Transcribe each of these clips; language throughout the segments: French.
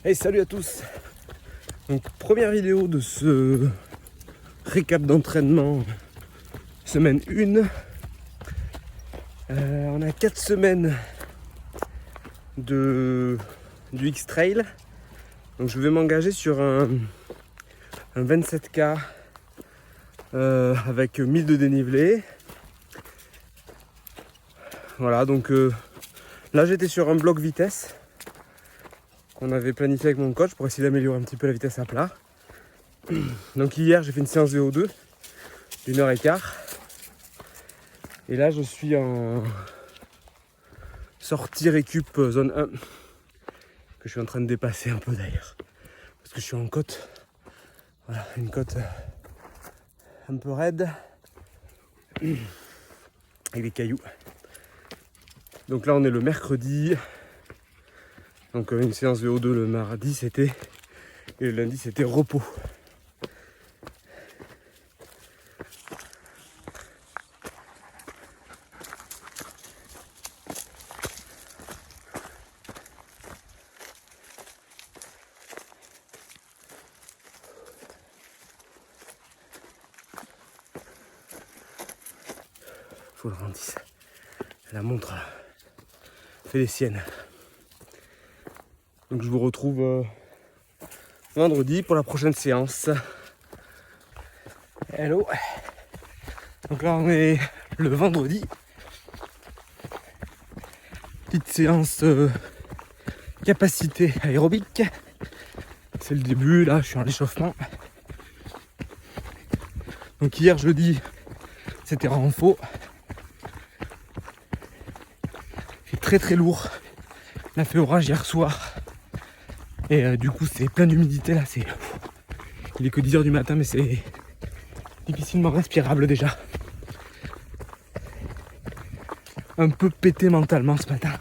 Hey, salut à tous. Donc première vidéo de ce récap d'entraînement semaine 1. On a 4 semaines du X-Trail. Donc je vais m'engager sur un 27K avec 1000 de dénivelé. Voilà, donc là j'étais sur un bloc vitesse qu'on avait planifié avec mon coach pour essayer d'améliorer un petit peu la vitesse à plat. Donc hier j'ai fait une séance VO2 d'1h15. Et là je suis en sortie récup zone 1 que je suis en train de dépasser un peu d'ailleurs. Parce que je suis en côte. Voilà, une côte un peu raide. Avec des cailloux. Donc là on est le mercredi. Donc une séance VO2 le mardi c'était. Et le lundi c'était repos. Faut le rendre 10. La montre fait les siennes. Donc je vous retrouve vendredi pour la prochaine séance. Hello. Donc là on est le vendredi. Petite séance capacité aérobique. C'est le début, là je suis en échauffement. Donc hier jeudi c'était renfo. C'est très très lourd. On a fait orage hier soir. Et du coup c'est plein d'humidité là. Il est que 10h du matin mais c'est difficilement respirable déjà. Un peu pété mentalement ce matin.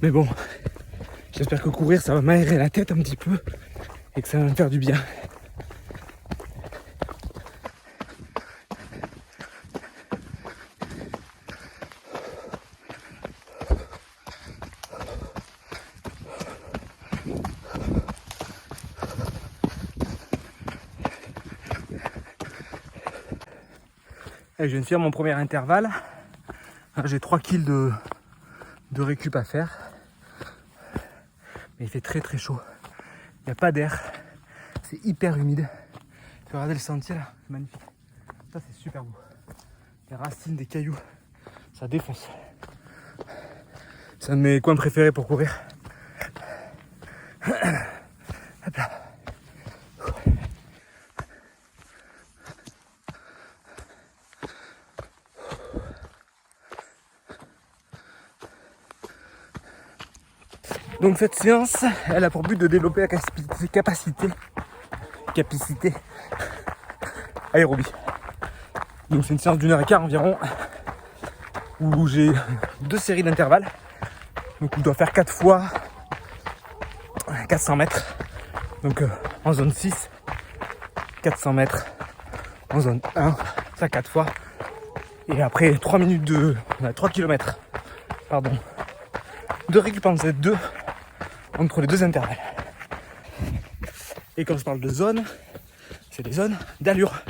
Mais bon, j'espère que courir ça va m'aérer la tête un petit peu et que ça va me faire du bien. Et je viens de faire mon premier intervalle. J'ai 3 kills de récup à faire. Mais il fait très très chaud. Il n'y a pas d'air. C'est hyper humide. Regardez le sentier là, c'est magnifique. Ça c'est super beau. Les racines des cailloux, ça défonce. C'est un de mes coins préférés pour courir. Hop là. Donc cette séance, elle a pour but de développer la capacité aérobie. Donc c'est une séance d'1h15 environ, où j'ai 2 séries d'intervalles. Donc je dois faire 4 fois 400 mètres. Donc en zone 6, 400 mètres en zone 1, ça 4 fois. Et après 3 km de récup en Z2 entre les 2 intervalles. Et quand je parle de zones, c'est des zones d'allure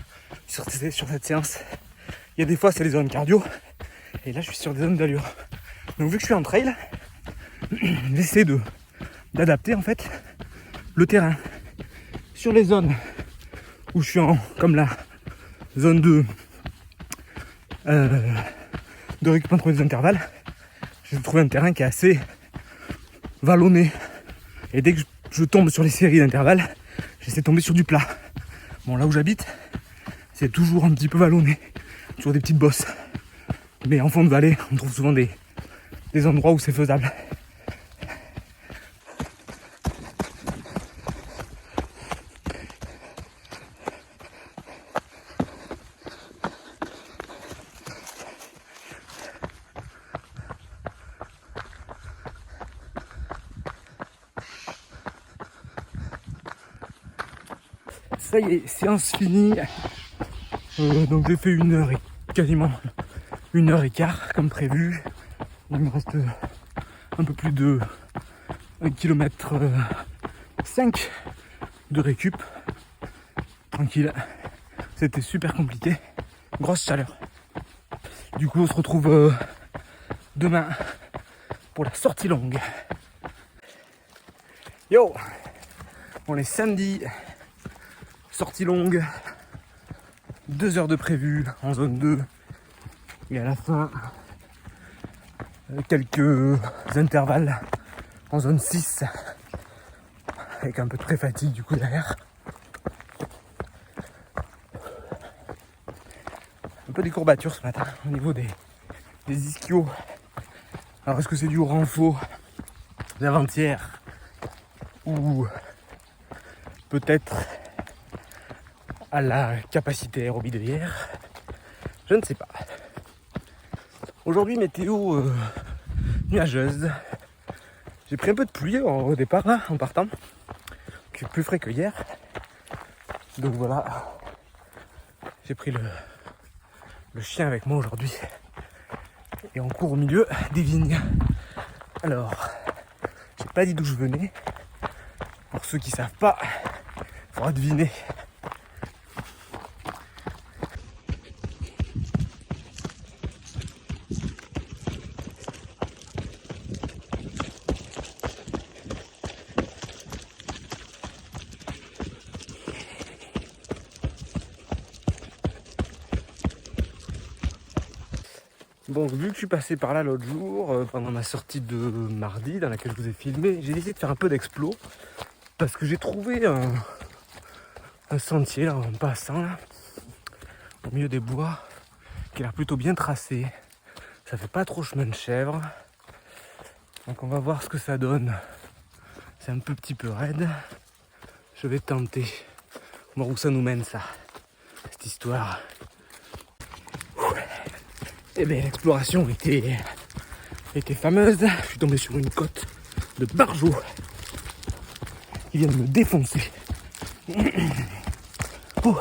sur cette séance. Il y a des fois c'est des zones cardio et là je suis sur des zones d'allure. Donc vu que je suis en trail, j'essaie d'adapter en fait le terrain. Sur les zones où je suis comme la zone de récup entre les intervalles, j'ai trouvé un terrain qui est assez vallonné. Et dès que je tombe sur les séries d'intervalles, j'essaie de tomber sur du plat. Bon, là où j'habite, c'est toujours un petit peu vallonné, sur des petites bosses. Mais en fond de vallée, on trouve souvent des endroits où c'est faisable. Ça y est, séance finie. Donc j'ai fait quasiment 1h15 comme prévu. Il me reste un peu plus de 1 km 5 de récup. Tranquille. C'était super compliqué. Grosse chaleur. Du coup, on se retrouve demain pour la sortie longue. Yo! On est samedi. Sortie longue. 2 heures de prévu en zone 2. Et à la fin, quelques intervalles en zone 6. Avec un peu de pré-fatigue du coup derrière. Un peu des courbatures ce matin au niveau des ischios. Alors est-ce que c'est dû au renfort d'avant-hier ou peut-être à la capacité aérobie de hier? Je ne sais pas. Aujourd'hui météo nuageuse. J'ai pris un peu de pluie au départ là, en partant. C'est plus frais que hier. Donc voilà. J'ai pris le chien avec moi aujourd'hui. Et on court au milieu des vignes. Alors, j'ai pas dit d'où je venais. Pour ceux qui savent pas, il faudra deviner. Bon, vu que je suis passé par là l'autre jour, pendant ma sortie de mardi, dans laquelle je vous ai filmé, j'ai décidé de faire un peu d'explo. Parce que j'ai trouvé un sentier là, en passant, là, au milieu des bois, qui a l'air plutôt bien tracé. Ça fait pas trop chemin de chèvre. Donc on va voir ce que ça donne. C'est un petit peu raide. Je vais tenter. Voir où ça nous mène ça, cette histoire. Et bien l'exploration était fameuse. Je suis tombé sur une côte de barjots qui viennent me défoncer. Ouh.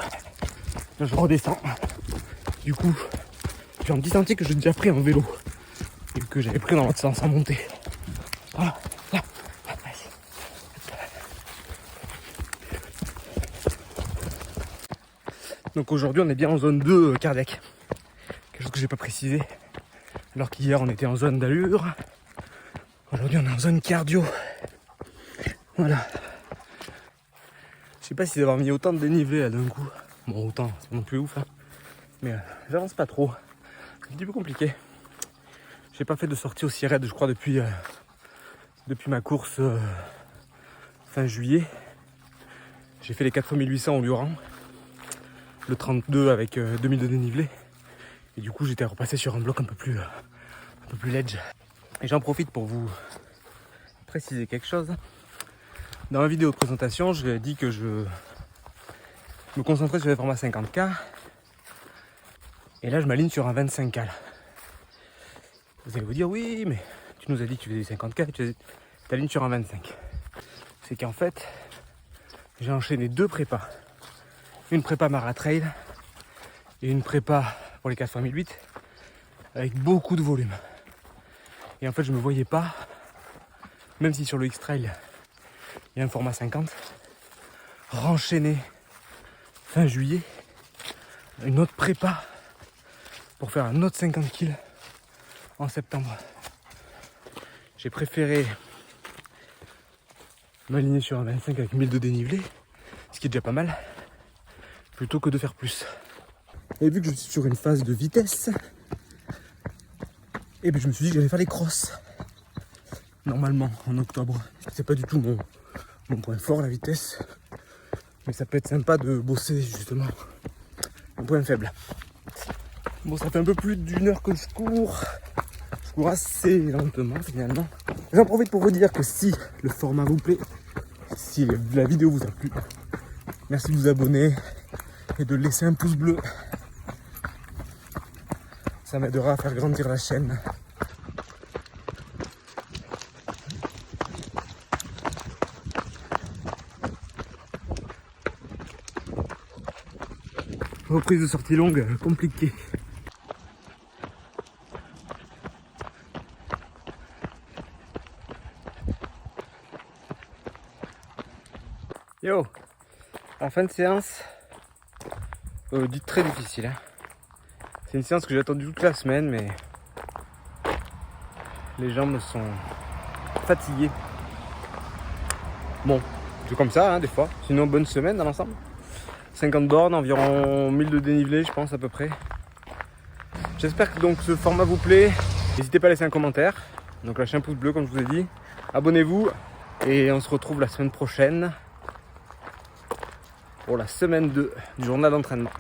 Là, je redescends. Du coup, j'ai un petit sentier que j'ai déjà pris en vélo et que j'avais pris dans l'autre sens en montée. Voilà, là. Donc aujourd'hui, on est bien en zone 2 cardiaque. Quelque chose que j'ai pas précisé. Alors qu'hier, on était en zone d'allure. Aujourd'hui, on est en zone cardio. Voilà. Je sais pas si d'avoir mis autant de dénivelé d'un coup. Bon, autant, c'est pas non plus ouf. Hein. Mais j'avance pas trop. C'est un petit peu compliqué. J'ai pas fait de sortie aussi raide, je crois, depuis ma course fin juillet. J'ai fait les 4800 au Lioran. Le 32 avec 2000 de dénivelé. Et du coup, j'étais repassé sur un bloc un peu plus ledge. Et j'en profite pour vous préciser quelque chose. Dans ma vidéo de présentation, je dit que je me concentrais sur les formats 50K. Et là, je m'aligne sur un 25K. Là. Vous allez vous dire, oui, mais tu nous as dit que tu faisais 50K, tu t'alignes sur un 25. C'est qu'en fait, j'ai enchaîné 2 prépas. Une prépa Maratrail et une prépa pour les 4008 avec beaucoup de volume. Et en fait, je me voyais pas, même si sur le X-Trail, il y a un format 50, renchaîner fin juillet une autre prépa pour faire un autre 50 kg en septembre. J'ai préféré m'aligner sur un 25 avec 1000 de dénivelé, ce qui est déjà pas mal, plutôt que de faire plus. Et vu que je suis sur une phase de vitesse, et bien je me suis dit que j'allais faire les crosses. Normalement, en octobre. C'est pas du tout mon point fort, la vitesse. Mais ça peut être sympa de bosser justement mon point faible. Bon, ça fait un peu plus d'1 heure que je cours. Je cours assez lentement finalement. J'en profite pour vous dire que si le format vous plaît, si la vidéo vous a plu, merci de vous abonner et de laisser un pouce bleu. Ça m'aidera à faire grandir la chaîne. Reprise de sortie longue, compliquée. Yo, en fin de séance, dite très difficile. Hein. C'est une séance que j'ai attendue toute la semaine, mais les jambes sont fatiguées. Bon, c'est comme ça, hein, des fois. Sinon, bonne semaine dans l'ensemble. 50 bornes, environ 1000 de dénivelé, je pense, à peu près. J'espère que donc ce format vous plaît. N'hésitez pas à laisser un commentaire. Donc lâchez un pouce bleu, comme je vous ai dit. Abonnez-vous. Et on se retrouve la semaine prochaine pour la semaine 2 du journal d'entraînement.